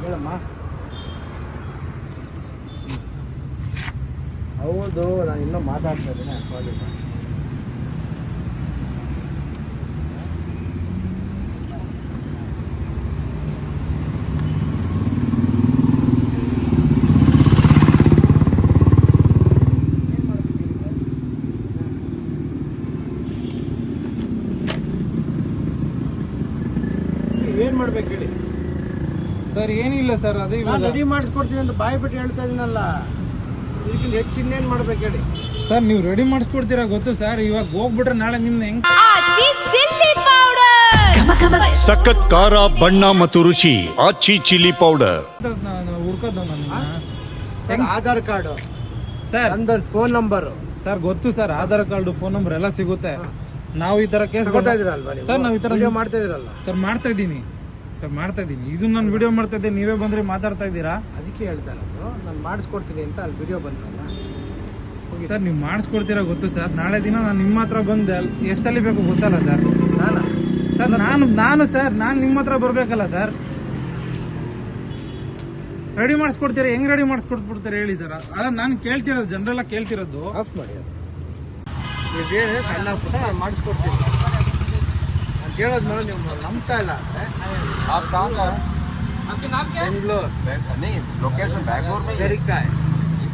ಹೇಳಮ್ಮ. ಹೌದು, ನಾನು ಇನ್ನೂ ಮಾತಾಡ್ತಾ ಇದ್ದೀನಿ. ಏನ್ ಮಾಡ್ಬೇಕು ಹೇಳಿ ಸರ್? ಏನಿಲ್ಲ ಸರ್, ಅದೇ ನಾನು ರೆಡಿ ಮಾಡಿಸ್ಕೊಡ್ತೀನಿ ಅಂತ ಬಾಯಿ ಬಿಟ್ಟು ಹೇಳ್ತಾ ಇದೀನಲ್ಲ. ಇದಕ್ಕಿಂತ ಹೆಚ್ಚು ಇನ್ನೇನ್ ಮಾಡ್ಬೇಕು ಹೇಳಿ ಸರ್? ನೀವು ರೆಡಿ ಮಾಡಿಸ್ಕೊಡ್ತೀರಾ ಗೊತ್ತು ಸರ್. ಇವಾಗ ಹೋಗ್ಬಿಟ್ರೆ ನಾಳೆ ನಿಮ್ನ ಹೆಂಗ್ ಸಖತ್ ಖಾರ, ಬಣ್ಣ ಮತ್ತು ರುಚಿ ಆಚಿ ಚಿಲ್ಲಿ ಪೌಡರ್. ಹುಡ್ಕೋದು ಆಧಾರ್ ಕಾರ್ಡ್ ಸರ್, ನಂದೊಂದು ಫೋನ್ ನಂಬರ್ ಸರ್ ಗೊತ್ತು sir. Aadhaar card, phone number ಎಲ್ಲ ಸಿಗುತ್ತೆ. ನಾವು ಈ ತರ ಕೇಸ್ ಗೊತ್ತಾ ಇದ್ರಲ್ವಾ ಸರ್? ನಾವು ಈ ತರ ವಿಡಿಯೋ ಮಾಡ್ತಾ ಇದ್ರಲ್ಲ ಸರ್. ಮಾಡ್ತಾ ಇದ್ದೀನಿ ಸರ್, ಮಾಡ್ತಾ ಇದ್ದೀನಿ. ಇದು ನಾನು ವಿಡಿಯೋ ಮಾಡ್ತಾ ಇದ್ದೆ, ನೀವೇ ಬಂದ್ರೆ ಮಾತಾಡ್ತಾ ಇದ್ದೀರಾ. ಅದಕ್ಕೆ ಹೇಳ್ತಾ ಇರೋದು, ನಾನು ಮಾಡಿಸ್ಕೊಡ್ತೀನಿ ಅಂತ ಅಲ್ಲಿ ವಿಡಿಯೋ ಬಂದ್ರಲ್ಲ. ಸರ್ ನೀವು ಮಾಡಿಸ್ಕೊಡ್ತೀರಾ ಗೊತ್ತು ಸರ್. ನಾಳೆ ದಿನ ನಾನು ನಿಮ್ಮ ಹತ್ರ ಬಂದು ಎಷ್ಟಲ್ಲಿ ಬೇಕು ಗೊತ್ತಲ್ಲ ಸರ್. ನಾನಾ ಸರ್ ನಾನು ನಿಮ್ಮ ಹತ್ರ ಬರ್ಬೇಕಲ್ಲ ಸರ್. ರೆಡಿ ಮಾಡಿಸ್ಕೊಡ್ತೀರಾ? ಹೆಂಗ್ ರೆಡಿ ಮಾಡಿಸ್ಕೊಟ್ಬಿಡ್ತಾರೆ ಹೇಳಿ ಸರ್. ಅಲ್ಲ ನಾನು ಕೇಳ್ತಿರೋದು, ಜನರೆಲ್ಲ ಕೇಳ್ತಿರೋದು. ಆಫ್ ಮಾಡಿ. ಇದೇನು ಸಣ್ಣ ಪುಟ್ಟ ನಾನು ಮಾಡಿಸ್ಕೊಡ್ತೀನಿ ಅಂತ ಹೇಳೋದ್ಮೇಲೆ ನೀವು ನಂಬ್ತಾ ಇಲ್ಲ ಅಂದ್ರೆ ಬೆಂಗಳೂರು लोकेशन बैंगलोर में गरीकाय